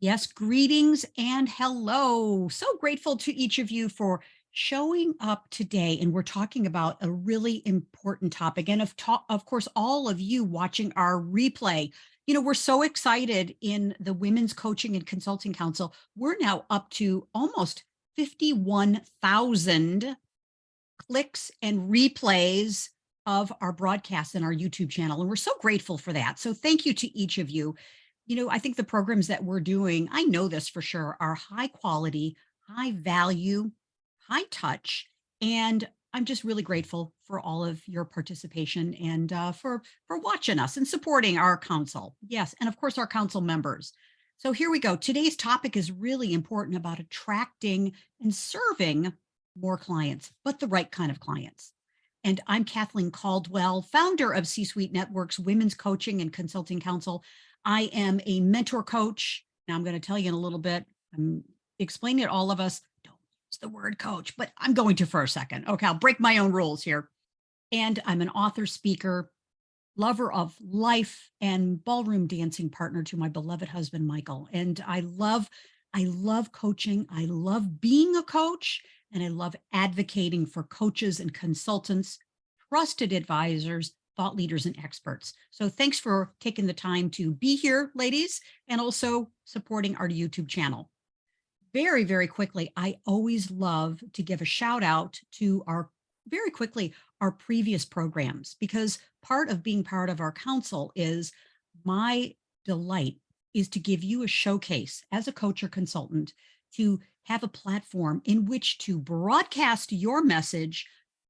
Yes, greetings and hello. So grateful to each of you for showing up today. And we're talking about a really important topic. And of course, all of you watching our replay, we're so excited in the Women's Coaching and Consulting Council. We're now up to almost 51,000 clicks and replays of our broadcasts in our YouTube channel. And we're so grateful for that. So thank you to each of you. I think the programs that we're doing, I know this for sure, are high quality, high value, high touch. And I'm just really grateful for all of your participation and for watching us and supporting our council. Yes. And of course, our council members. So here we go. Today's topic is really important about attracting and serving more clients, but the right kind of clients. And I'm Kathleen Caldwell, founder of C-Suite Network's Women's Coaching and Consulting Council. I am a mentor coach. Now I'm going to tell you in a little bit. I'm explaining to all of us, don't use the word coach, but I'm going to for a second. Okay, I'll break my own rules here. And I'm an author, speaker, lover of life, and ballroom dancing partner to my beloved husband, Michael. And I love coaching. I love being a coach, and I love advocating for coaches and consultants, trusted advisors, thought leaders, and experts. So thanks for taking the time to be here, ladies, and also supporting our YouTube channel. Very, very quickly, I always love to give a shout out to our previous programs, because part of being part of our council is my delight is to give you a showcase as a coach or consultant, to have a platform in which to broadcast your message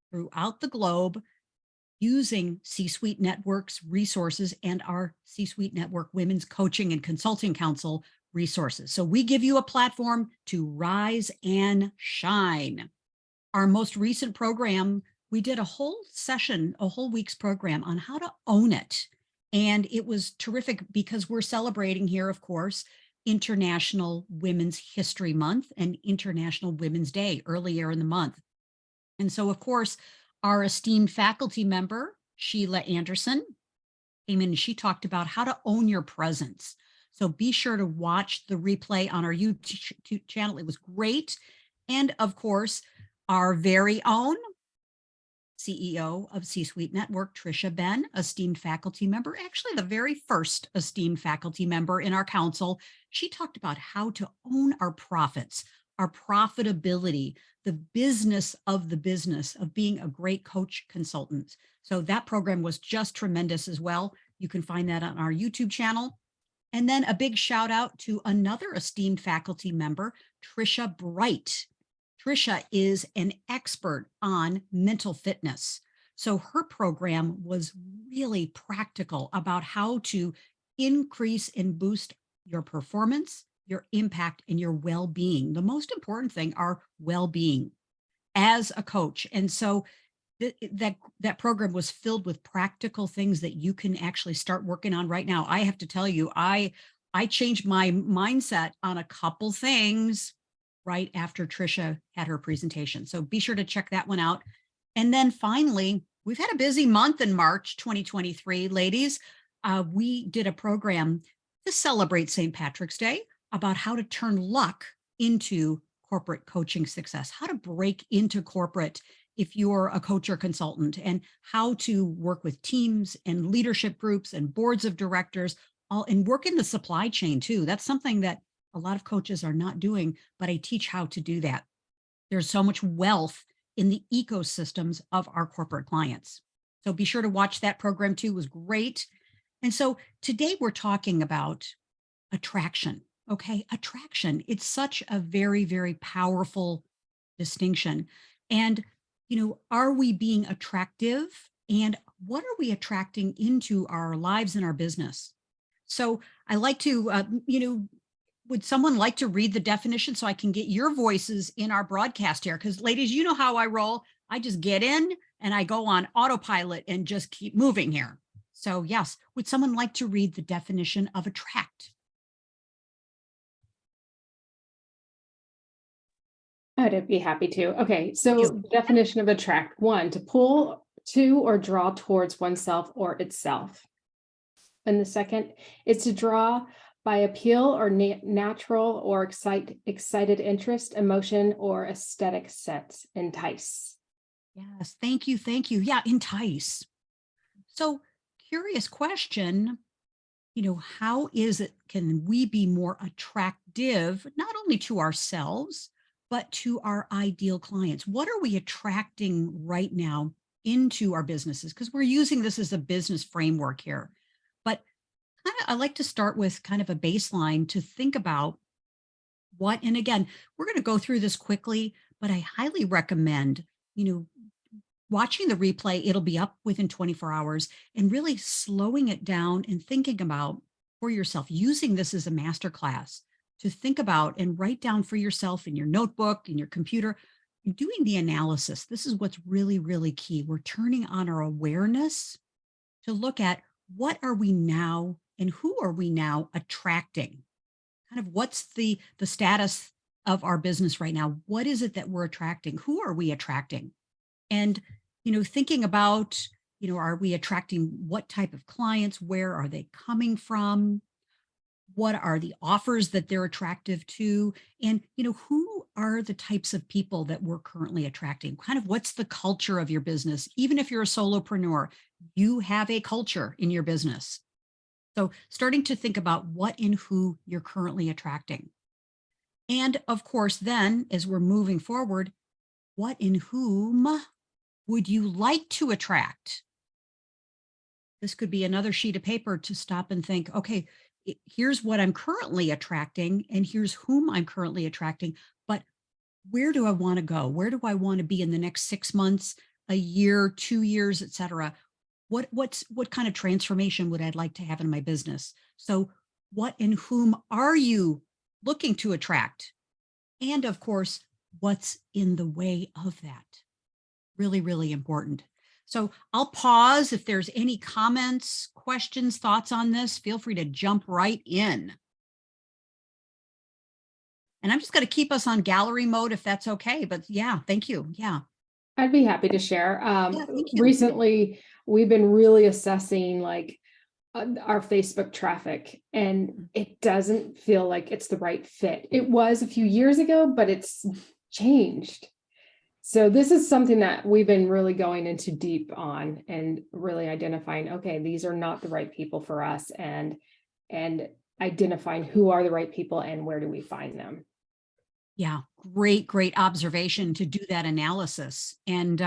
throughout the globe using C-Suite Network's resources and our C-Suite Network Women's Coaching and Consulting Council resources. So we give you a platform to rise and shine. Our most recent program, we did a whole week's program on how to own it. And it was terrific because we're celebrating here, of course, International Women's History Month and International Women's Day earlier in the month. And so, of course, our esteemed faculty member, Sheila Anderson, came in and she talked about how to own your presence. So be sure to watch the replay on our YouTube channel. It was great. And of course, our very own CEO of C-Suite Network, Tricia Ben, esteemed faculty member, actually the very first esteemed faculty member in our council. She talked about how to own our profits, our profitability, the business of being a great coach consultant. So that program was just tremendous as well. You can find that on our YouTube channel. And then a big shout out to another esteemed faculty member, Tricia Bright. Tricia is an expert on mental fitness. So her program was really practical about how to increase and boost your performance, your impact, and your well-being. The most important thing, our well-being as a coach. And so that program was filled with practical things that you can actually start working on right now. I have to tell you, I changed my mindset on a couple things right after Tricia had her presentation. So be sure to check that one out. And then finally, we've had a busy month in March 2023, ladies. We did a program to celebrate St. Patrick's Day about how to turn luck into corporate coaching success, how to break into corporate if you're a coach or consultant, and how to work with teams and leadership groups and boards of directors, and work in the supply chain too. That's something that a lot of coaches are not doing, but I teach how to do that. There's so much wealth in the ecosystems of our corporate clients. So be sure to watch that program too. It was great. And so today we're talking about attraction. Okay, attraction. It's such a very, very powerful distinction. And, are we being attractive? And what are we attracting into our lives and our business? So I like to, would someone like to read the definition so I can get your voices in our broadcast here? Because ladies, you know how I roll. I just get in and I go on autopilot and just keep moving here. So yes, would someone like to read the definition of attract? I'd be happy to. Okay, so You. definition of attract: one, to pull to or draw towards oneself or itself. And the second is to draw by appeal or natural or excited interest, emotion, or aesthetic sense. Entice. Yes. Thank you. Thank you. Yeah. Entice. So, curious question, how is it, can we be more attractive, not only to ourselves, but to our ideal clients? What are we attracting right now into our businesses? Because we're using this as a business framework here. But I like to start with kind of a baseline to think about what, and again, we're going to go through this quickly, but I highly recommend, you know, watching the replay. It'll be up within 24 hours, and really slowing it down and thinking about for yourself, using this as a masterclass to think about and write down for yourself in your notebook, in your computer, doing the analysis. This is what's really, really key. We're turning on our awareness to look at what are we now and who are we now attracting? Kind of what's the status of our business right now? What is it that we're attracting? Who are we attracting? And, thinking about, are we attracting what type of clients? Where are they coming from? What are the offers that they're attractive to? And, who are the types of people that we're currently attracting? Kind of what's the culture of your business? Even if you're a solopreneur, you have a culture in your business. So starting to think about what and who you're currently attracting. And of course, then as we're moving forward, what and whom would you like to attract? This could be another sheet of paper to stop and think, okay, here's what I'm currently attracting, and here's whom I'm currently attracting. But where do I want to go? Where do I want to be in the next 6 months, a year, 2 years, et cetera? What kind of transformation would I like to have in my business? So what and whom are you looking to attract? And of course, what's in the way of that? Really, really important. So I'll pause. If there's any comments, questions, thoughts on this, feel free to jump right in. And I'm just going to keep us on gallery mode if that's okay. But yeah, thank you. Yeah. I'd be happy to share. Yeah, thank you. Recently, we've been really assessing our Facebook traffic, and it doesn't feel like it's the right fit. It was a few years ago, but it's changed. So this is something that we've been really going into deep on and really identifying, okay, these are not the right people for us, and identifying who are the right people and where do we find them. Yeah, great observation to do that analysis. And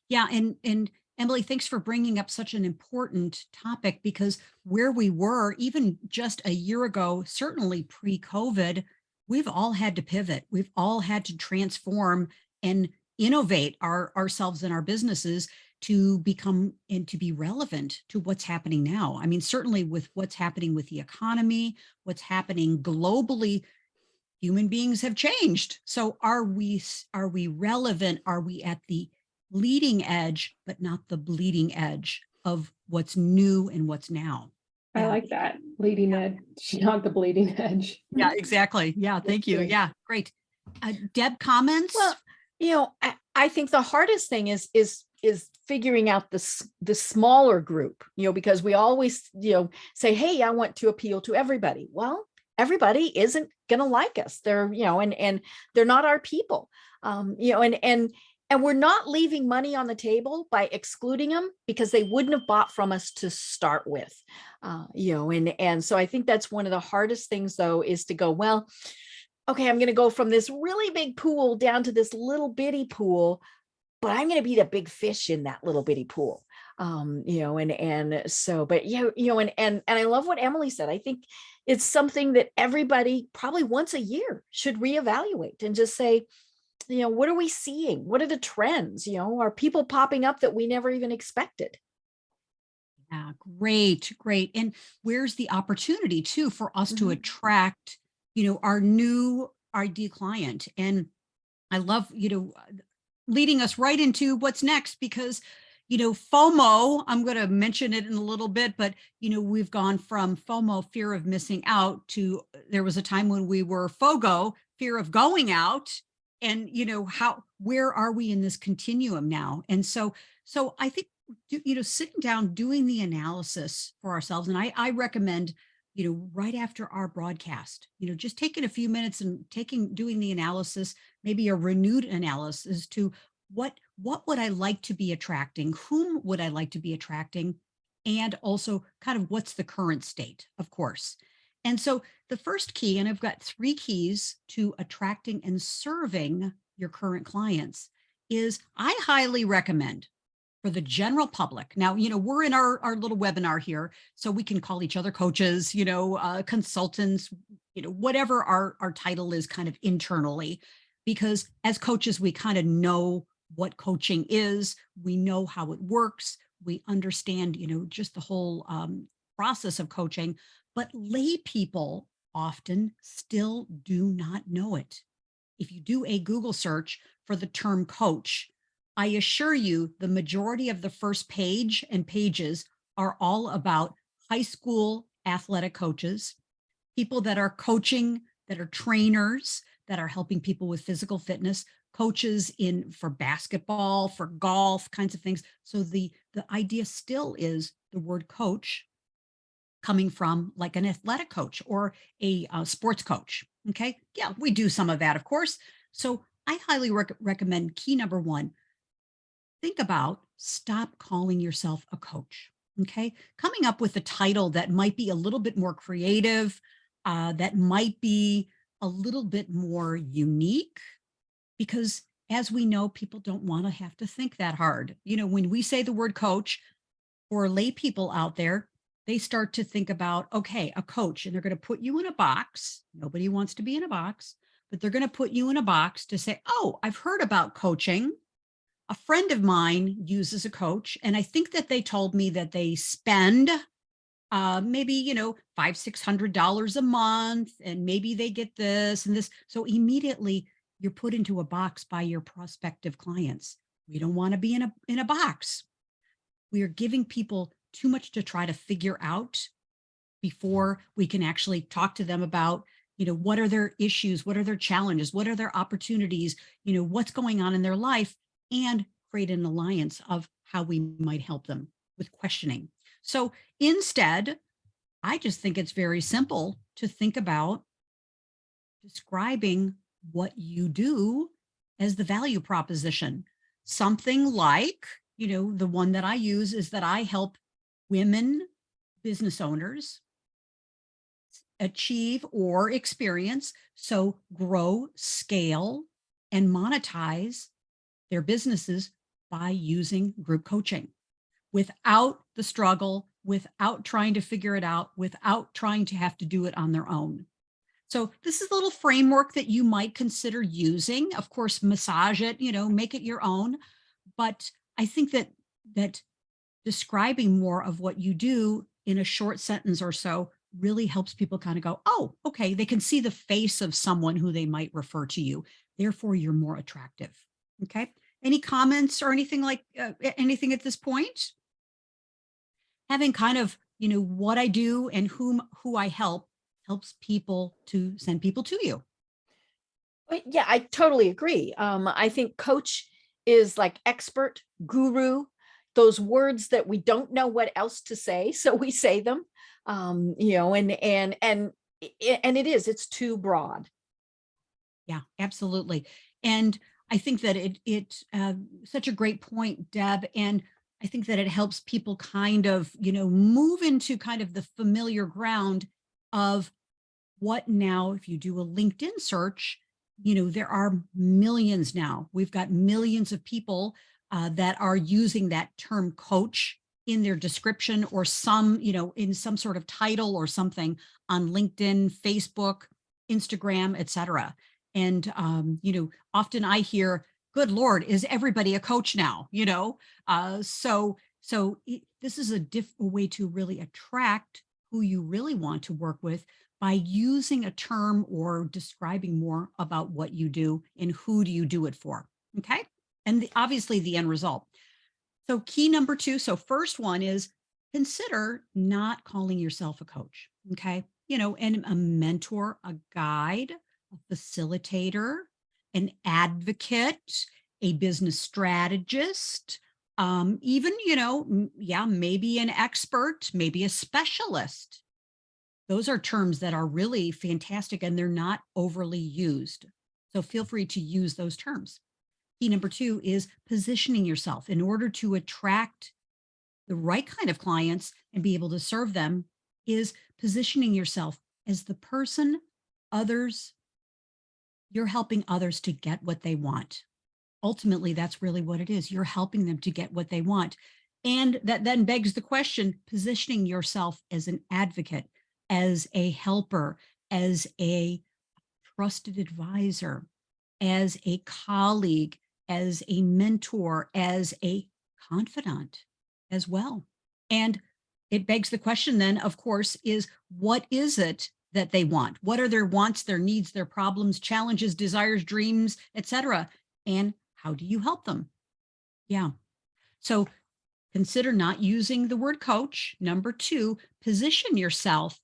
yeah, and Emily, thanks for bringing up such an important topic, because where we were even just a year ago, certainly pre-COVID, we've all had to pivot. We've all had to transform and innovate ourselves and our businesses to become and to be relevant to what's happening now. I mean, certainly with what's happening with the economy, what's happening globally, human beings have changed. So are we relevant? Are we at the leading edge, but not the bleeding edge of what's new and what's now? I Yeah. like that, leading edge, not the bleeding edge. Yeah, exactly. Yeah, thank you. Yeah, great. Deb, comments? Well, I think the hardest thing is figuring out the smaller group, because we always, say, hey, I want to appeal to everybody. Well, everybody isn't going to like us. They're, and they're not our people. And we're not leaving money on the table by excluding them, because they wouldn't have bought from us to start with. And so I think that's one of the hardest things, though, is to go, well, okay, I'm going to go from this really big pool down to this little bitty pool, but I'm going to be the big fish in that little bitty pool. And so, but and I love what Emily said. I think it's something that everybody probably once a year should reevaluate and just say, what are we seeing? What are the trends? Are people popping up that we never even expected? Yeah, great. And where's the opportunity too for us to attract, our new ideal client? And I love, leading us right into what's next, because, FOMO, I'm going to mention it in a little bit, but, we've gone from FOMO, fear of missing out, to there was a time when we were FOGO, fear of going out. And, where are we in this continuum now? And so I think, sitting down, doing the analysis for ourselves. And I recommend, right after our broadcast, just taking a few minutes and doing the analysis, maybe a renewed analysis to what would I like to be attracting? Whom would I like to be attracting? And also kind of what's the current state, of course. And so the first key, and I've got three keys to attracting and serving your current clients, is I highly recommend for the general public. Now, we're in our little webinar here, so we can call each other coaches, consultants, whatever our title is kind of internally, because as coaches, we kind of know what coaching is. We know how it works. We understand, just the whole process of coaching, but lay people often still do not know it. If you do a Google search for the term coach, I assure you the majority of the first page and pages are all about high school athletic coaches, people that are coaching, that are trainers, that are helping people with physical fitness, coaches in for basketball, for golf, kinds of things. So the idea still is the word coach coming from like an athletic coach or a sports coach. Okay. Yeah, we do some of that, of course. So I highly recommend key number one, think about stop calling yourself a coach. Okay. Coming up with a title that might be a little bit more creative, that might be a little bit more unique, because as we know, people don't want to have to think that hard. When we say the word coach, for lay people out there, they start to think about, okay, a coach, and they're going to put you in a box. Nobody wants to be in a box, but they're going to put you in a box to say, oh, I've heard about coaching. A friend of mine uses a coach, and I think that they told me that they spend maybe, $500-600 a month, and maybe they get this and this. So immediately you're put into a box by your prospective clients. We don't want to be in a box. We are giving people too much to try to figure out before we can actually talk to them about, what are their issues, what are their challenges, what are their opportunities, what's going on in their life, and create an alliance of how we might help them with questioning. So instead, I just think it's very simple to think about describing what you do as the value proposition. Something like, the one that I use is that I help women business owners achieve or experience, so grow, scale, and monetize their businesses by using group coaching without the struggle, without trying to figure it out, without trying to have to do it on their own. So this is a little framework that you might consider using. Of course, massage it, make it your own. But I think that describing more of what you do in a short sentence or so really helps people kind of go, oh, okay, they can see the face of someone who they might refer to you. Therefore, you're more attractive. Okay. Any comments or anything anything at this point? Having kind of, what I do and who I help helps people to send people to you. Well, yeah, I totally agree. I think coach is like expert, guru, those words that we don't know what else to say, so we say them. And it's too broad. Yeah, absolutely. And I think that it such a great point, Deb. And I think that it helps people kind of, move into kind of the familiar ground of what now, if you do a LinkedIn search, there are millions now. We've got millions of people that are using that term coach in their description or some, in some sort of title or something on LinkedIn, Facebook, Instagram, etc. And, often I hear, good Lord, is everybody a coach now? This is a way to really attract who you really want to work with by using a term or describing more about what you do and who do you do it for. Okay. And obviously the end result. So key number two. So first one is consider not calling yourself a coach. Okay. And a mentor, a guide, a facilitator, an advocate, a business strategist, even, maybe an expert, maybe a specialist. Those are terms that are really fantastic and they're not overly used. So feel free to use those terms. Key number two is positioning yourself in order to attract the right kind of clients and be able to serve them is positioning yourself as the person others you're helping others to get what they want. Ultimately, that's really what it is. You're helping them to get what they want. And that then begs the question, positioning yourself as an advocate, as a helper, as a trusted advisor, as a colleague, as a mentor, as a confidant as well. And it begs the question then, of course, is what is it that they want? What are their wants, their needs, their problems, challenges, desires, dreams, etc.? And how do you help them? Yeah. So consider not using the word coach. Number two, position yourself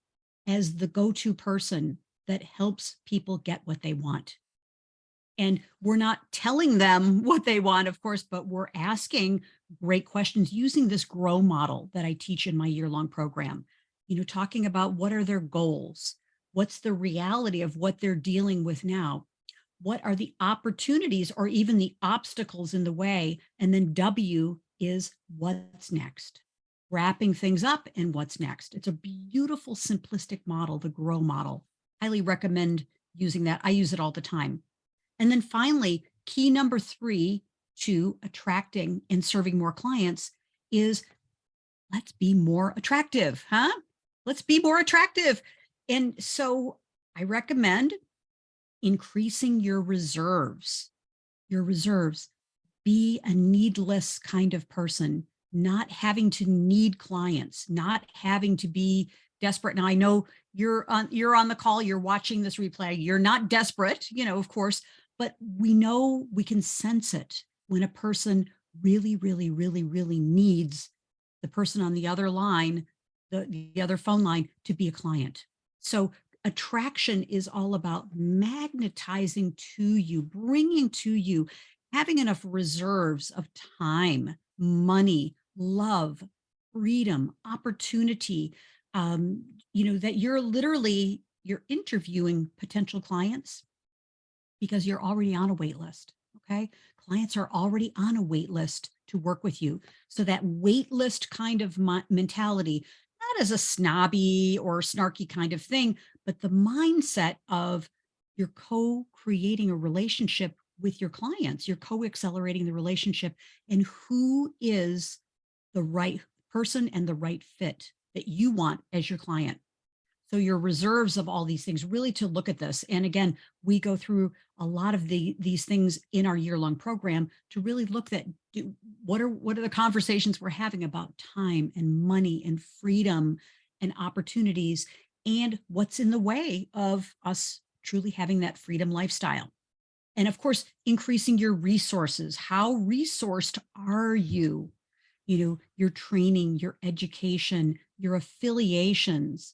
as the go-to person that helps people get what they want. And we're not telling them what they want, of course, but we're asking great questions using this grow model that I teach in my year-long program. Talking about what are their goals? What's the reality of what they're dealing with now? What are the opportunities or even the obstacles in the way? And then W is what's next, wrapping things up and what's next. It's a beautiful, simplistic model, the grow model. Highly recommend using that. I use it all the time. And then finally, key number three to attracting and serving more clients is let's be more attractive, huh? Let's be more attractive. And so I recommend increasing your reserves. Your reserves. Be a needless kind of person, not having to need clients, not having to be desperate. Now I know you're on the call, you're watching this replay, you're not desperate, of course, but we know we can sense it when a person really, really, really, really needs the person on the other line, the other phone line to be a client. So attraction is all about magnetizing to you, bringing to you, having enough reserves of time, money, love, freedom, opportunity, that you're interviewing potential clients because you're already on a wait list. Okay. Clients are already on a wait list to work with you. So that wait list kind of mentality, not as a snobby or snarky kind of thing, but the mindset of you're co-creating a relationship with your clients, you're co-accelerating the relationship, and who is the right person and the right fit that you want as your client. So your reserves of all these things, really to look at this. And again, we go through a lot of these things in our year-long program to really look at what are the conversations we're having about time and money and freedom and opportunities, and what's in the way of us truly having that freedom lifestyle. And of course, increasing your resources. How resourced are you? Your training, your education, your affiliations,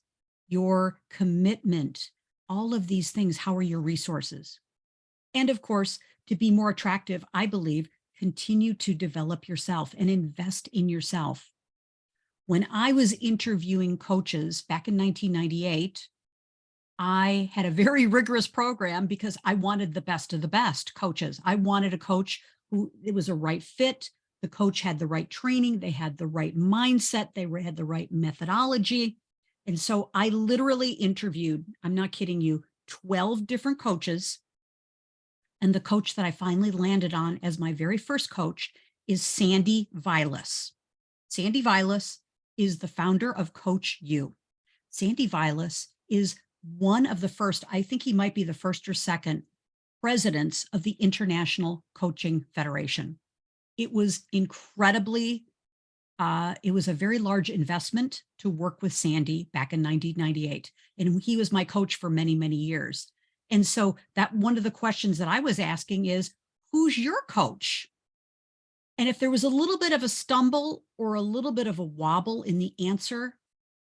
your commitment, all of these things. How are your resources? And of course, to be more attractive, I believe, continue to develop yourself and invest in yourself. When I was interviewing coaches back in 1998, I had a very rigorous program because I wanted the best of the best coaches. I wanted a coach who it was a right fit. The coach had the right training. They had the right mindset. They had the right methodology. And so I literally interviewed, I'm not kidding you, 12 different coaches. And the coach that I finally landed on as my very first coach is Sandy Vilas. Sandy Vilas is the founder of Coach U. Sandy Vilas is one of the first, I think he might be the first or second presidents of the International Coaching Federation. It was incredibly, it was a very large investment to work with Sandy back in 1998. And he was my coach for many, many years. And so that one of the questions that I was asking is, who's your coach? And if there was a little bit of a stumble or a little bit of a wobble in the answer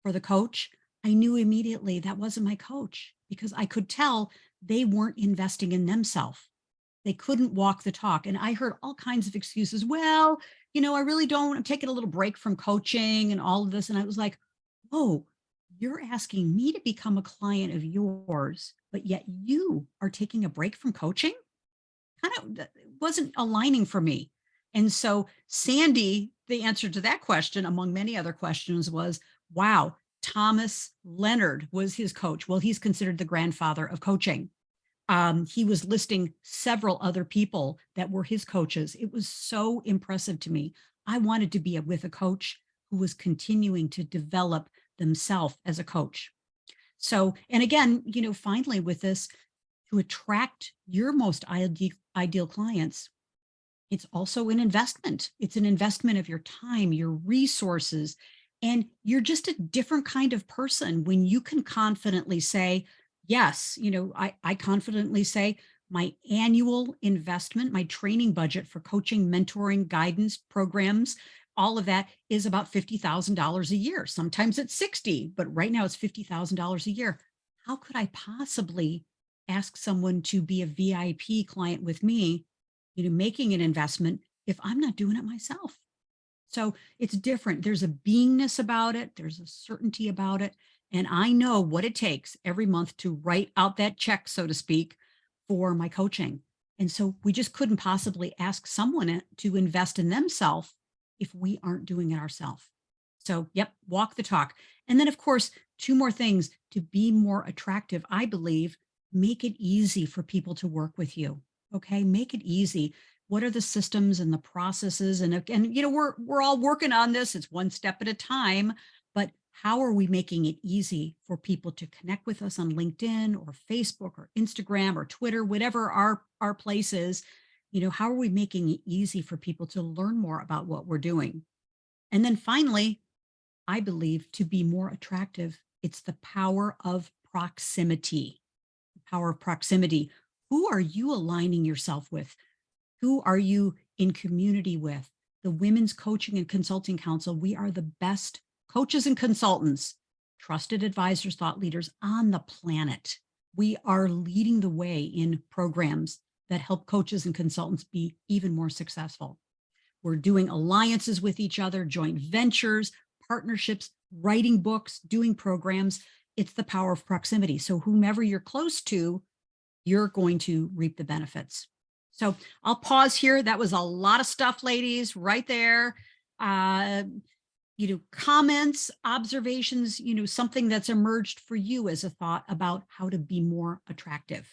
for the coach, I knew immediately that wasn't my coach because I could tell they weren't investing in themselves. They couldn't walk the talk. And I heard all kinds of excuses. Well, I really don't, I'm taking a little break from coaching and all of this. And I was like, oh, you're asking me to become a client of yours, but yet you are taking a break from coaching? Kind of wasn't aligning for me. And so Sandy, the answer to that question, among many other questions, was, wow, Thomas Leonard was his coach. Well, he's considered the grandfather of coaching. He was listing several other people that were his coaches. It was so impressive to me. I wanted to be with a coach who was continuing to develop themselves as a coach. So, and again, finally with this, to attract your most ideal clients, it's also an investment. It's an investment of your time, your resources, and you're just a different kind of person when you can confidently say, yes, I confidently say my annual investment, my training budget for coaching, mentoring, guidance programs, all of that is about $50,000 a year. Sometimes it's 60, but right now it's $50,000 a year. How could I possibly ask someone to be a VIP client with me, making an investment if I'm not doing it myself? So it's different. There's a beingness about it. There's a certainty about it. And I know what it takes every month to write out that check, so to speak, for my coaching. And so we just couldn't possibly ask someone to invest in themselves if we aren't doing it ourselves. So, yep, walk the talk. And then, of course, two more things to be more attractive, I believe, make it easy for people to work with you. Okay, make it easy. What are the systems and the processes? And we're all working on this. It's one step at a time. But how are we making it easy for people to connect with us on LinkedIn or Facebook or Instagram or Twitter, whatever our place is? How are we making it easy for people to learn more about what we're doing? And then finally, I believe to be more attractive, it's the power of proximity. The power of proximity. Who are you aligning yourself with? Who are you in community with? The Women's Coaching and Consulting Council, we are the best coaches and consultants, trusted advisors, thought leaders on the planet. We are leading the way in programs that help coaches and consultants be even more successful. We're doing alliances with each other, joint ventures, partnerships, writing books, doing programs. It's the power of proximity. So whomever you're close to, you're going to reap the benefits. So I'll pause here. That was a lot of stuff, ladies, right there. Comments, observations, something that's emerged for you as a thought about how to be more attractive.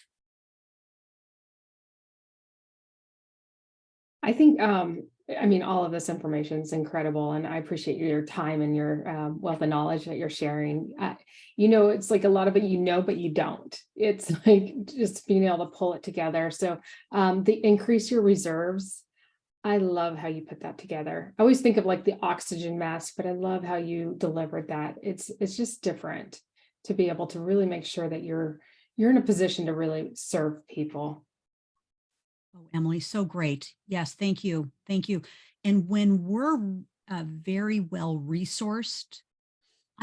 I think, all of this information is incredible, and I appreciate your time and your wealth of knowledge that you're sharing. It's like a lot of it, but you don't. It's like just being able to pull it together. So the increase your reserves, I love how you put that together. I always think of like the oxygen mask, but I love how you delivered that. It's just different to be able to really make sure that you're in a position to really serve people. Oh, Emily, so great. Yes, thank you. Thank you. And when we're very well resourced,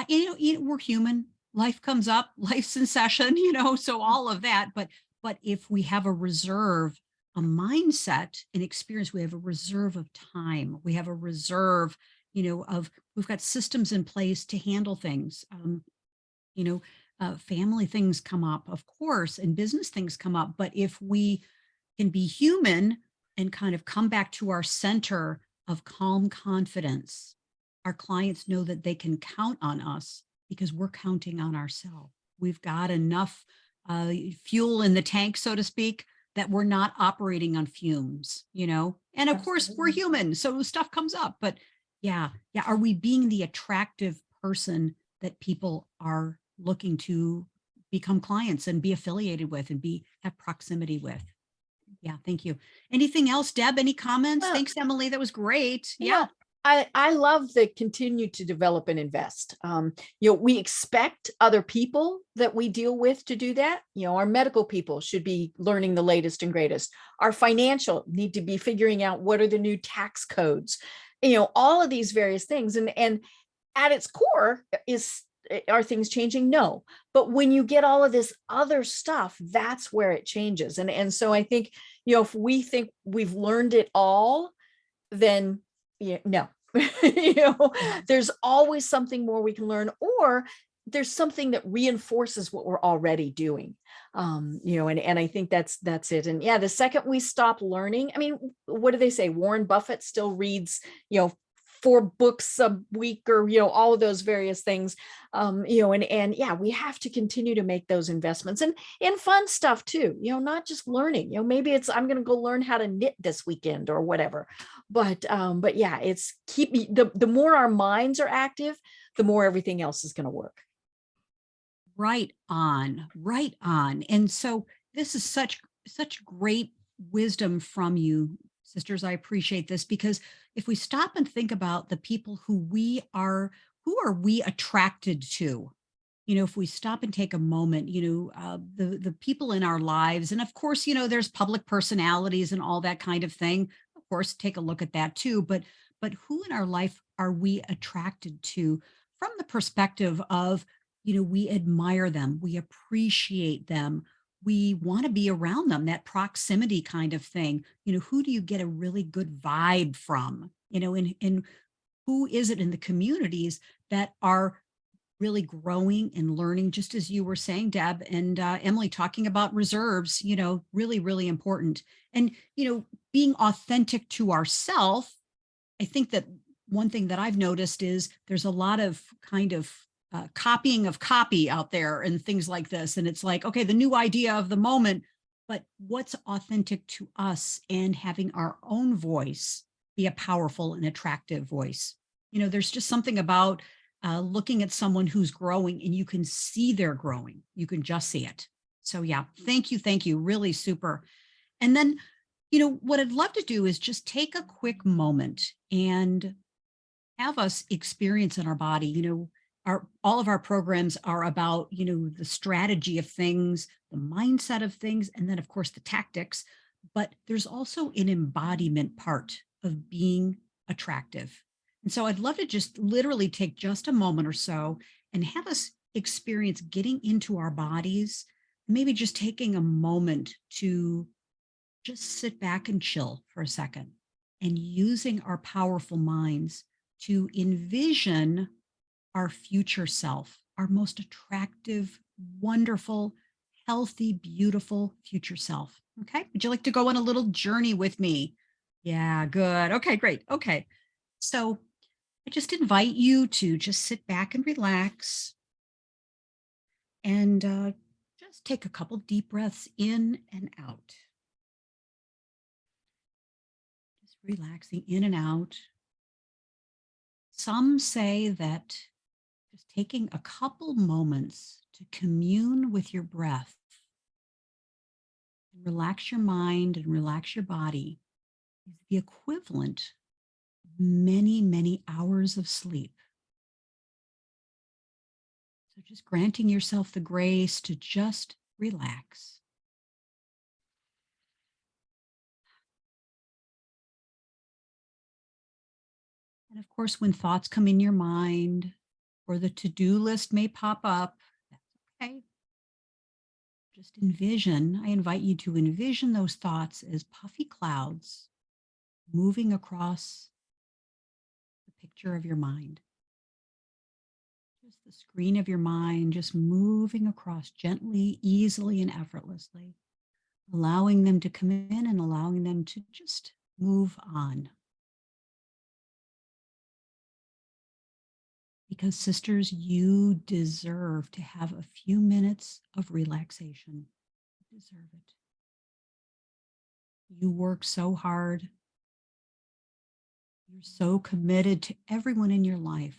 we're human. Life comes up, life's in session, so all of that. But if we have a reserve, a mindset, an experience, we have a reserve of time. We have a reserve, we've got systems in place to handle things. Family things come up, of course, and business things come up. But if we can be human and kind of come back to our center of calm confidence, our clients know that they can count on us because we're counting on ourselves. We've got enough fuel in the tank, so to speak, that we're not operating on fumes, and of course we're human. So stuff comes up, but yeah. Are we being the attractive person that people are looking to become clients and be affiliated with and have proximity with? Yeah, thank you. Anything else, Deb? Any comments? Well, Thanks, Emily. That was great. Yeah. I love the continue to develop and invest. We expect other people that we deal with to do that. Our medical people should be learning the latest and greatest. Our financial need to be figuring out what are the new tax codes, all of these various things. And at its core are things changing? No. But when you get all of this other stuff, that's where it changes. And so I think, if we think we've learned it all, then no, there's always something more we can learn, or there's something that reinforces what we're already doing. And I think that's it. And yeah, the second we stop learning, I mean, what do they say? Warren Buffett still reads, 4 books a week, or all of those various things. And yeah, we have to continue to make those investments, and in fun stuff too, not just learning. Maybe it's, I'm going to go learn how to knit this weekend or whatever. But yeah, it's the more our minds are active, the more everything else is going to work. Right on, right on. And so this is such great wisdom from you, sisters. I appreciate this, because if we stop and think about the people who are we attracted to? If we stop and take a moment, the people in our lives, and of course, there's public personalities and all that kind of thing. Of course, take a look at that too. But who in our life are we attracted to from the perspective of, we admire them, we appreciate them, we want to be around them, that proximity kind of thing. Who do you get a really good vibe from? And who is it in the communities that are really growing and learning, just as you were saying, Deb and Emily, talking about reserves, really, really important. And, being authentic to ourselves. I think that one thing that I've noticed is there's a lot of kind of copying of copy out there and things like this. And it's like, okay, the new idea of the moment, but what's authentic to us, and having our own voice be a powerful and attractive voice. There's just something about looking at someone who's growing, and you can see they're growing. You can just see it. So yeah, thank you. Thank you. Really super. And then, what I'd love to do is just take a quick moment and have us experience in our body. All of our programs are about, the strategy of things, the mindset of things, and then of course the tactics. But there's also an embodiment part of being attractive. And so I'd love to just literally take just a moment or so and have us experience getting into our bodies, maybe just taking a moment to just sit back and chill for a second, and using our powerful minds to envision our future self, our most attractive, wonderful, healthy, beautiful future self. Okay. Would you like to go on a little journey with me? Yeah, good. Okay, great. Okay. So I just invite you to just sit back and relax, and just take a couple deep breaths in and out. Just relaxing in and out. Some say that just taking a couple moments to commune with your breath, and relax your mind and relax your body, is the equivalent of many, many hours of sleep. So just granting yourself the grace to just relax. And of course, when thoughts come in your mind, or the to-do list may pop up, that's okay. Just envision, I invite you to envision those thoughts as puffy clouds moving across the picture of your mind. Just the screen of your mind, just moving across gently, easily, and effortlessly, allowing them to come in and allowing them to just move on. Because, sisters, you deserve to have a few minutes of relaxation. You deserve it. You work so hard. You're so committed to everyone in your life.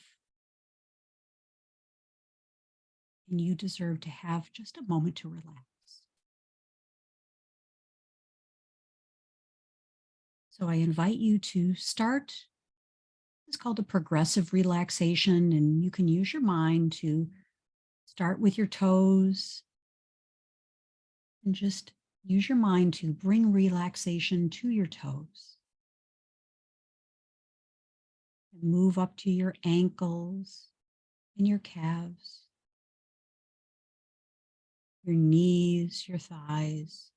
And you deserve to have just a moment to relax. So I invite you to start. It's called a progressive relaxation, and you can use your mind to start with your toes, and just use your mind to bring relaxation to your toes. And move up to your ankles and your calves, your knees, your thighs.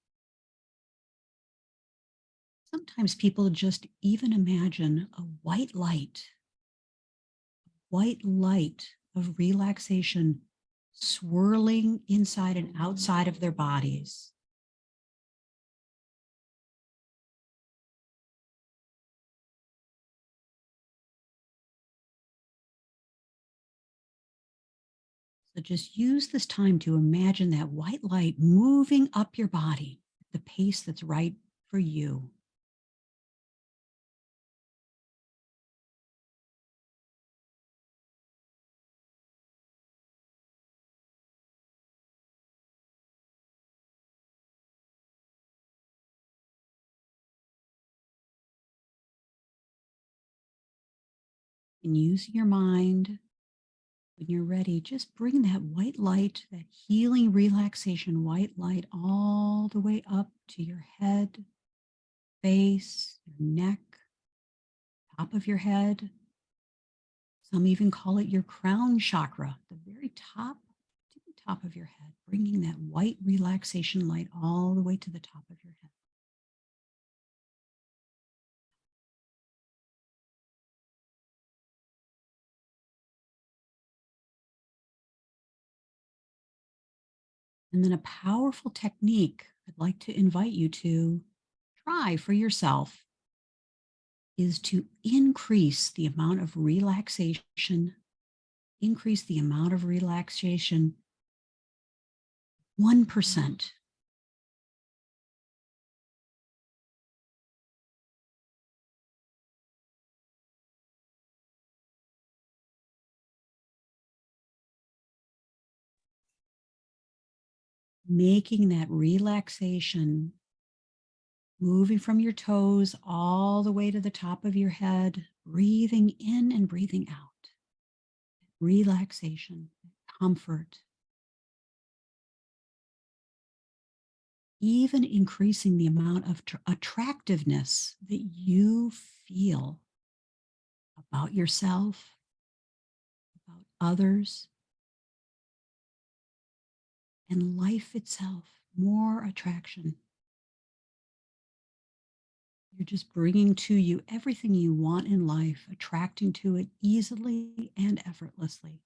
Sometimes people just even imagine a white light of relaxation swirling inside and outside of their bodies. So just use this time to imagine that white light moving up your body at the pace that's right for you. And using your mind, when you're ready, just bring that white light, that healing relaxation white light, all the way up to your head, face, your neck, top of your head. Some even call it your crown chakra, the very top, tippy top of your head, bringing that white relaxation light all the way to the top of your head. And then a powerful technique I'd like to invite you to try for yourself is to increase the amount of relaxation, increase the amount of relaxation 1%. Making that relaxation, moving from your toes all the way to the top of your head, breathing in and breathing out. Relaxation, comfort, even increasing the amount of attractiveness that you feel about yourself, about others, and life itself, more attraction. You're just bringing to you everything you want in life, attracting to it easily and effortlessly.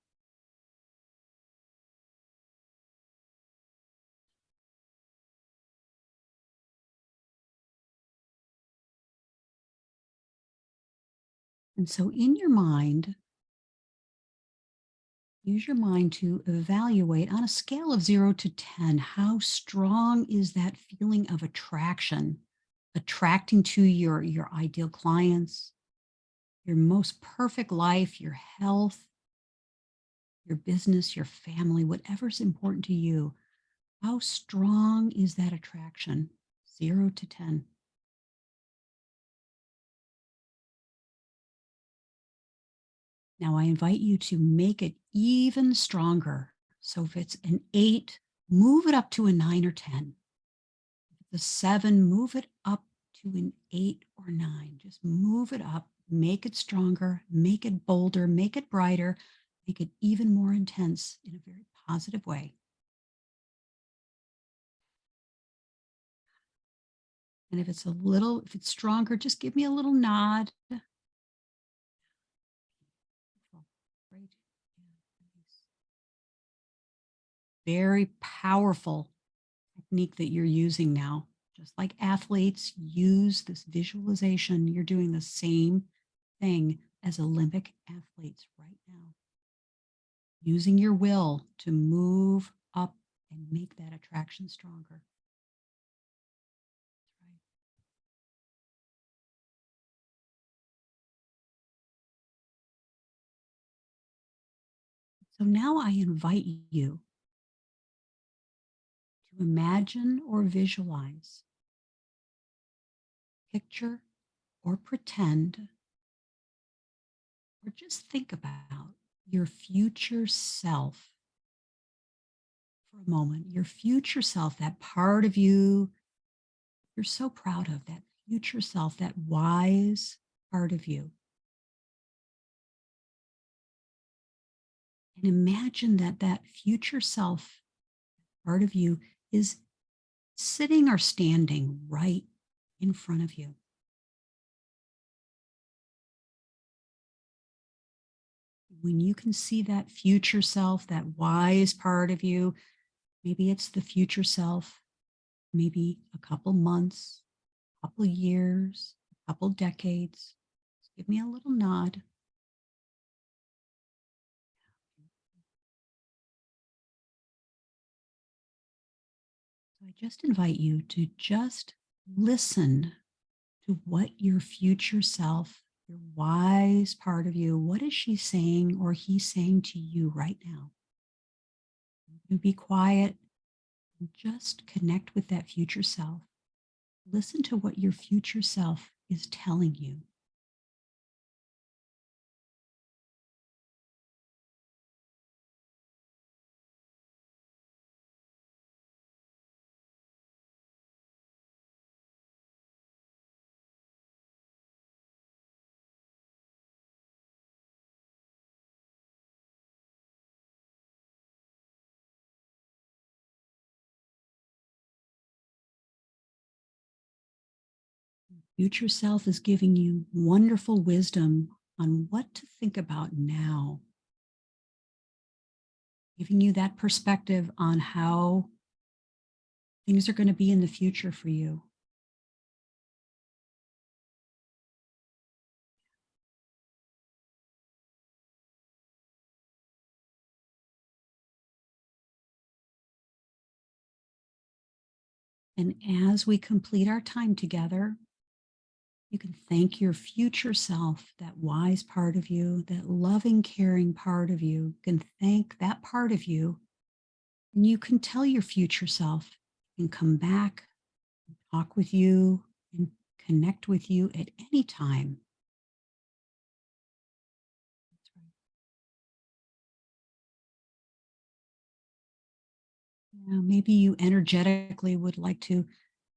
And so, in your mind, use your mind to evaluate on a scale of 0 to 10, how strong is that feeling of attraction, attracting to your ideal clients, your most perfect life, your health, your business, your family, whatever's important to you. How strong is that attraction? 0 to 10. Now I invite you to make it even stronger. So if it's an 8, move it up to a 9 or 10. If it's a 7, move it up to an 8 or 9. Just move it up, make it stronger, make it bolder, make it brighter, make it even more intense in a very positive way. And if it's stronger, just give me a little nod. Great. Very powerful technique that you're using now. Just like athletes use this visualization, you're doing the same thing as Olympic athletes right now. Using your will to move up and make that attraction stronger. Right. So now I invite you to imagine or visualize, picture or pretend, or just think about your future self for a moment. Your future self, that part of you you're so proud of, that future self, that wise part of you. And imagine that that future self part of you is sitting or standing right in front of you. When you can see that future self, that wise part of you, maybe it's the future self, maybe a couple months, a couple years, a couple decades. Just give me a little nod. So I just invite you to just listen to what your future self, your wise part of you, what is she saying or he saying to you right now? You be quiet and just connect with that future self. Listen to what your future self is telling you. Future self is giving you wonderful wisdom on what to think about now, giving you that perspective on how things are going to be in the future for you. And as we complete our time together, you can thank your future self, that wise part of you, that loving, caring part of you. You can thank that part of you. And you can tell your future self and come back, talk with you, and connect with you at any time. That's right. Yeah, maybe you energetically would like to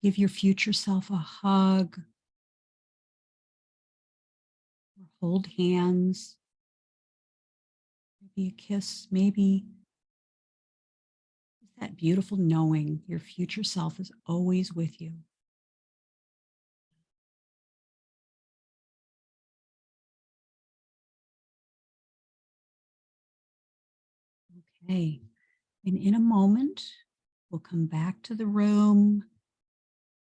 give your future self a hug or hold hands, maybe a kiss, maybe just that beautiful knowing your future self is always with you. Okay. And in a moment, we'll come back to the room.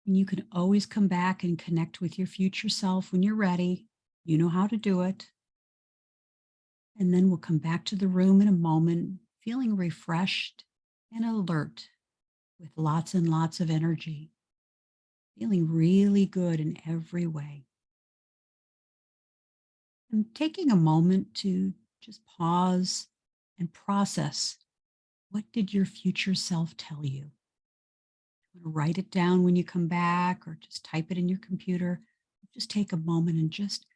And you can always come back and connect with your future self when you're ready. You know how to do it. And then we'll come back to the room in a moment, feeling refreshed and alert with lots and lots of energy, feeling really good in every way. And taking a moment to just pause and process, what did your future self tell you? Write it down when you come back or just type it in your computer. Just take a moment and just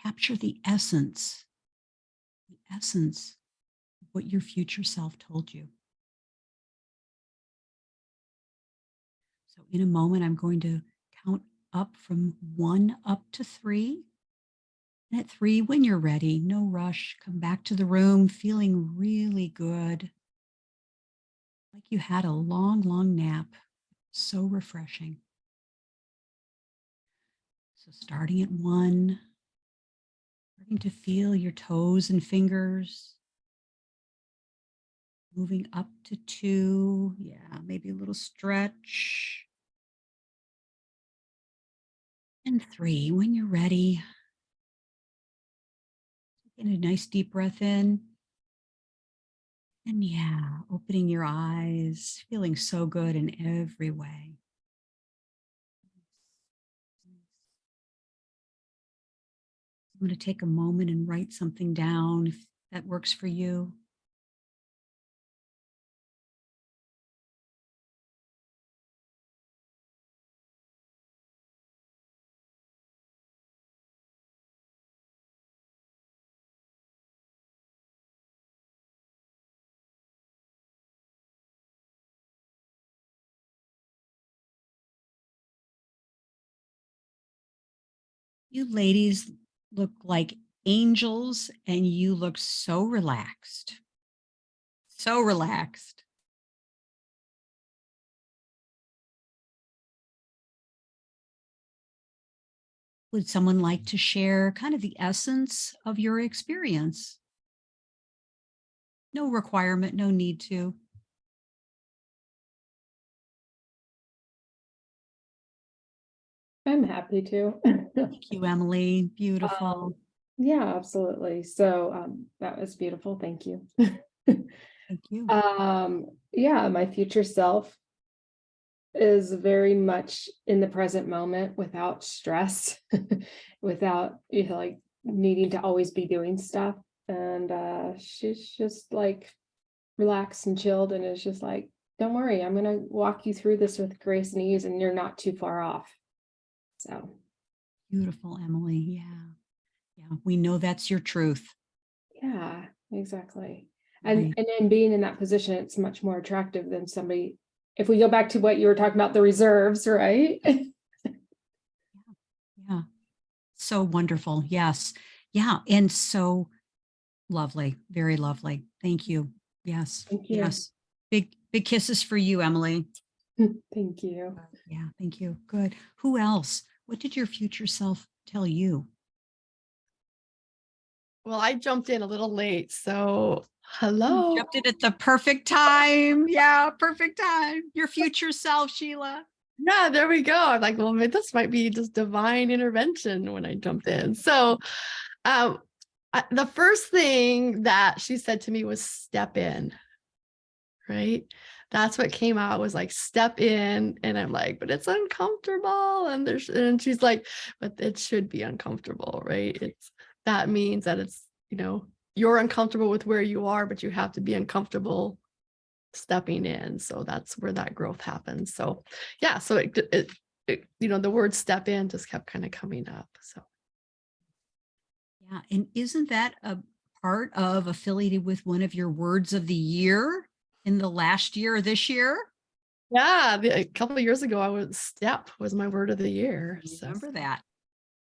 capture the essence of what your future self told you. So in a moment, I'm going to count up from 1 up to 3. And at 3, when you're ready, no rush, come back to the room feeling really good, like you had a long, long nap. So refreshing. So starting at 1, starting to feel your toes and fingers, moving up to 2. Yeah, maybe a little stretch. And 3, when you're ready, get a nice deep breath in. And yeah, opening your eyes, feeling so good in every way. I'm going to take a moment and write something down if that works for you. You ladies look like angels and you look so relaxed. So relaxed. Would someone like to share kind of the essence of your experience? No requirement, no need to. I'm happy to. Thank you, Emily. Beautiful. Um, yeah, absolutely. So that was beautiful. Thank you. Thank you. Yeah, my future self is very much in the present moment without stress, without like needing to always be doing stuff. And she's just like relaxed and chilled and is just like, don't worry, I'm gonna walk you through this with grace and ease, and you're not too far off. So Beautiful, Emily. Yeah. Yeah. We know that's your truth. yeah, exactly. Right. And then being in that position, it's much more attractive than somebody. If we go back to what you were talking about, the reserves, right? Yeah. So wonderful. Yes. Yeah. And so lovely. Very lovely. Thank you. Yes. Thank you. Yes. Big kisses for you, Emily. Thank you. Yeah. Thank you. Good. Who else? What did your future self tell you? Well, I jumped in a little late, so You hello. jumped in at the perfect time. Yeah. Perfect time. Your future self, Sheila. Yeah, there we go. I'm like, well, this might be just divine intervention when I jumped in. So, um, the first thing that she said to me was step in, right? That's what came out was like step in, and I'm like, but it's uncomfortable, and she's like, but it should be uncomfortable, right? That means that it's, you're uncomfortable with where you are, but you have to be uncomfortable stepping in. So that's where that growth happens. So yeah, so the word step in just kept kind of coming up. So Yeah. And isn't that a part of affiliated with one of your words of the year in the last year or this year? yeah, a couple of years ago, step was my word of the year. So Remember that.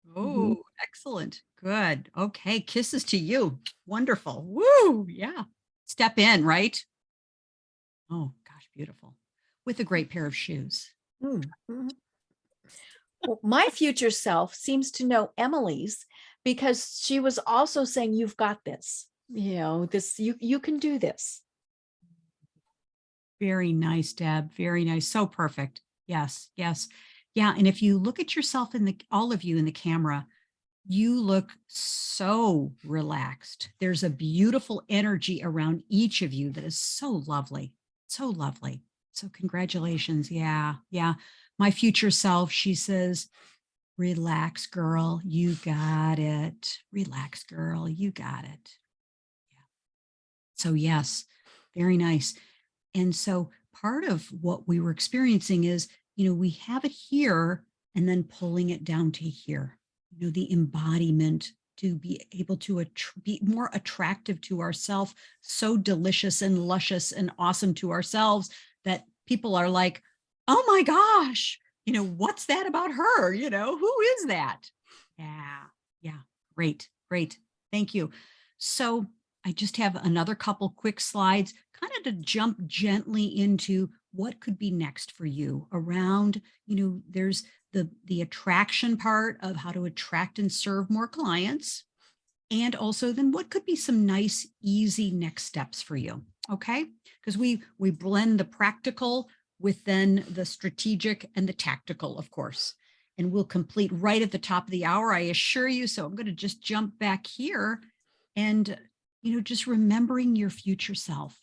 Mhm. Oh, excellent. Good. Okay. Kisses to you. Wonderful. Woo. Yeah. Step in, right? Oh, gosh, beautiful. With a great pair of shoes. Mhm. Well, my future self seems to know Emily's because she was also saying, you've got this, this, you can do this. Very nice, Deb. Very nice. So perfect. Yes. Yes. Yeah. And if you look at yourself all of you in the camera, you look so relaxed. There's a beautiful energy around each of you that is so lovely. So lovely. So congratulations. Yeah. Yeah. My future self, she says, relax, girl. You got it. Relax, girl. You got it. Yeah. So yes, very nice. And so part of what we were experiencing is, we have it here and then pulling it down to here, the embodiment to be able to be more attractive to ourselves, so delicious and luscious and awesome to ourselves that people are like, oh my gosh, what's that about her? Who is that? Yeah. Yeah. Great. Great. Thank you. So I just have another couple quick slides kind of to jump gently into what could be next for you around, there's the attraction part of how to attract and serve more clients. And also then what could be some nice, easy next steps for you. Okay. Because we blend the practical with then the strategic and the tactical, of course. And we'll complete right at the top of the hour, I assure you. So I'm going to just jump back here and, just remembering your future self,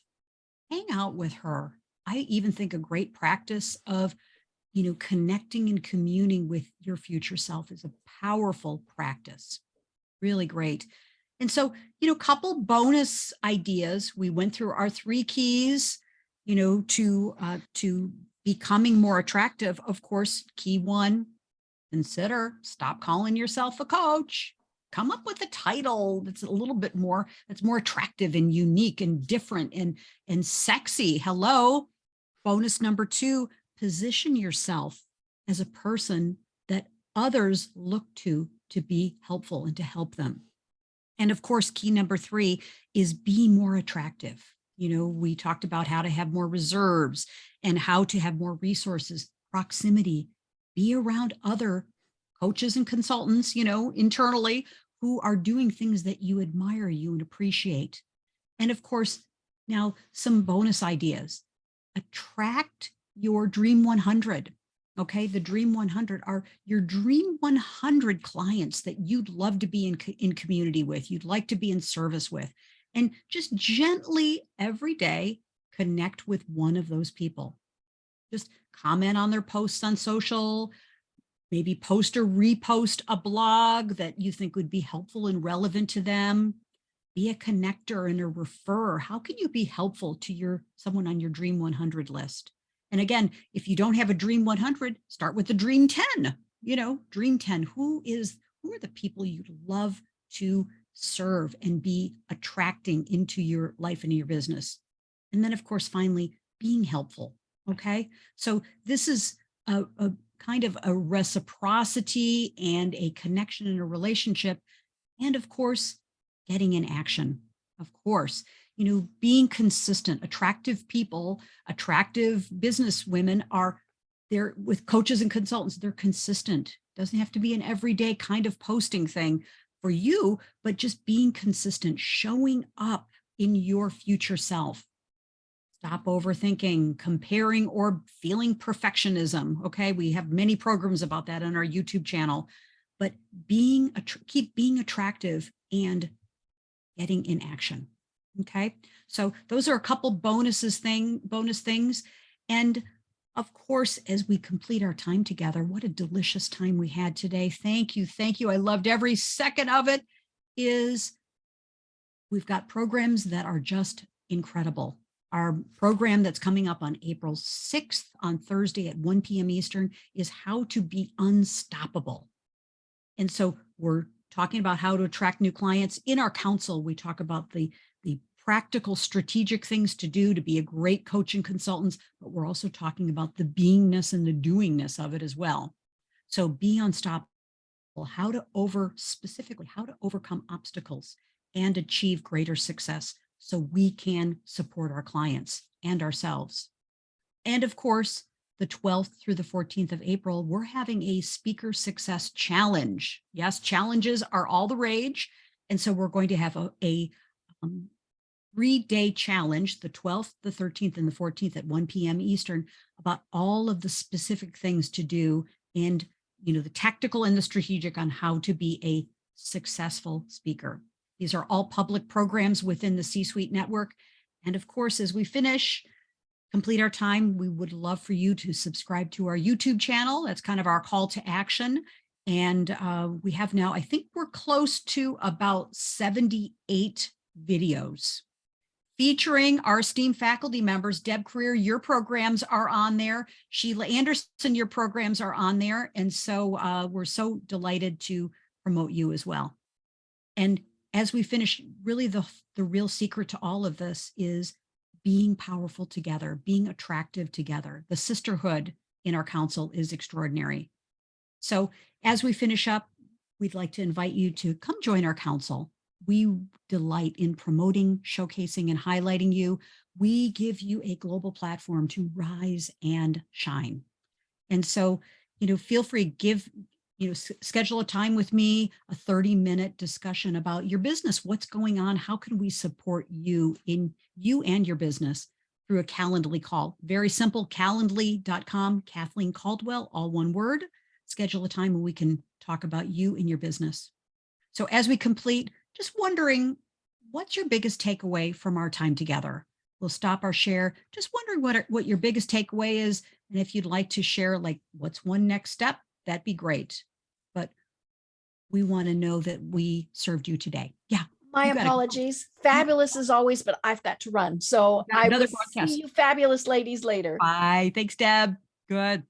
hang out with her. I even think a great practice of, connecting and communing with your future self is a powerful practice. Really great. And so, couple bonus ideas. We went through our 3 keys, to becoming more attractive. Of course, key 1, consider stop calling yourself a coach. Come up with a title that's a little bit more, that's more attractive and unique and different and sexy. Hello. Bonus number 2, position yourself as a person that others look to be helpful and to help them. And of course, key number 3 is be more attractive. We talked about how to have more reserves and how to have more resources, proximity, be around other coaches and consultants, internally who are doing things that you admire, you and appreciate. And of course, Now, some bonus ideas. Attract your Dream 100. Okay, the Dream 100 are your Dream 100 clients that you'd love to be in community with, you'd like to be in service with, and just gently every day connect with one of those people. Just comment on their posts on social, maybe post or repost a blog that you think would be helpful and relevant to them. Be a connector and a referrer. How can you be helpful to someone on your Dream 100 list? And again, if you don't have a Dream 100, start with the Dream 10. Dream 10. Who are the people you'd love to serve and be attracting into your life and your business? And then, of course, finally, being helpful. Okay. So this is a kind of a reciprocity and a connection in a relationship. And of course, getting in action. Of course, being consistent. Attractive people, attractive business women they're with coaches and consultants, they're consistent. Doesn't have to be an everyday kind of posting thing for you, but just being consistent, showing up in your future self. Stop overthinking, comparing, or feeling perfectionism. Okay, we have many programs about that on our YouTube channel, but keep being attractive and getting in action. Okay, so those are a couple bonus things. And of course, as we complete our time together, what a delicious time we had today. Thank you. I loved every second of it. We've got programs that are just incredible. Our program that's coming up on April 6th on Thursday at 1 p.m. Eastern is How to Be Unstoppable. And so we're talking about how to attract new clients. In our council, we talk about the practical strategic things to do to be a great coach and consultant, but we're also talking about the beingness and the doingness of it as well. So be unstoppable, how to overcome obstacles and achieve greater success so we can support our clients and ourselves. And of course, the 12th through the 14th of April, we're having a Speaker Success Challenge. Yes, challenges are all the rage. And so we're going to have a 3-day challenge, the 12th, the 13th, and the 14th at 1 p.m. Eastern, about all of the specific things to do and, the tactical and the strategic on how to be a successful speaker. These are all public programs within the C-Suite network. And of course, as we complete our time, we would love for you to subscribe to our YouTube channel. That's kind of our call to action. And we have now, I think we're close to about 78 videos featuring our esteemed faculty members. Deb Career, your programs are on there. Sheila Anderson, your programs are on there. And so we're so delighted to promote you as well. And as we finish, really the real secret to all of this is being powerful together, being attractive together. The sisterhood in our council is extraordinary. So as we finish up, we'd like to invite you to come join our council. We delight in promoting, showcasing, and highlighting you. We give you a global platform to rise and shine. And so, feel free, schedule a time with me, a 30-minute discussion about your business. What's going on? How can we support you and your business through a Calendly call? Very simple, calendly.com, Kathleen Caldwell, all one word. Schedule a time when we can talk about you and your business. So as we complete, just wondering, what's your biggest takeaway from our time together? We'll stop our share. Just wondering what your biggest takeaway is. And if you'd like to share, what's one next step, that'd be great. But we want to know that we served you today. Yeah. My apologies. Fabulous as always, but I've got to run. So I will see you fabulous ladies later. Bye. Thanks, Deb. Good.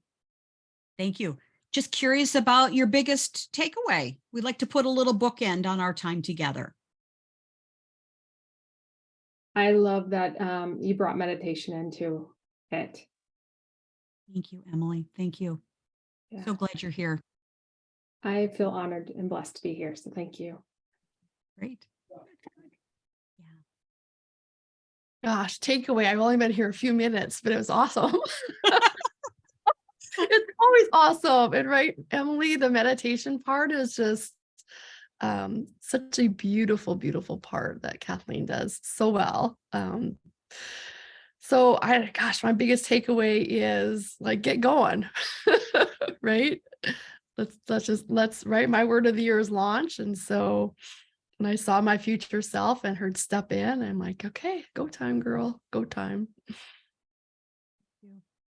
Thank you. Just curious about your biggest takeaway. We'd like to put a little bookend on our time together. I love that you brought meditation into it. Thank you, Emily. Thank you. Yeah. So glad you're here. I feel honored and blessed to be here. So thank you. Great. Yeah. Gosh, takeaway. I've only been here a few minutes, but it was awesome. It's always awesome. And right, Emily, the meditation part is just such a beautiful, beautiful part that Kathleen does so well. So gosh, my biggest takeaway is like, get going, right? Let's right. My word of the year is launch. And so when I saw my future self and heard step in, I'm like, okay, go time, girl, go time.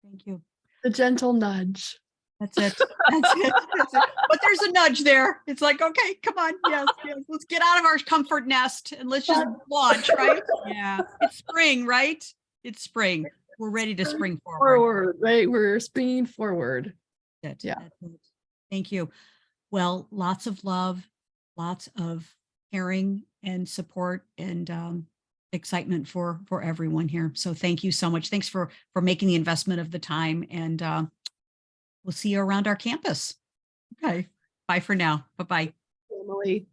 Thank you. The gentle nudge. That's it. That's it. That's it. But there's a nudge there. It's like, okay, come on. Yes, yes. Let's get out of our comfort nest and let's just launch, right? Yeah. It's spring, right? It's spring. We're ready to spring forward. Right? We're springing forward. That's Yeah. it. That's it. Thank you. Well, lots of love, lots of caring and support and excitement for everyone here. So thank you so much. Thanks for making the investment of the time, and we'll see you around our campus. Okay. Bye for now. Bye-bye. Emily.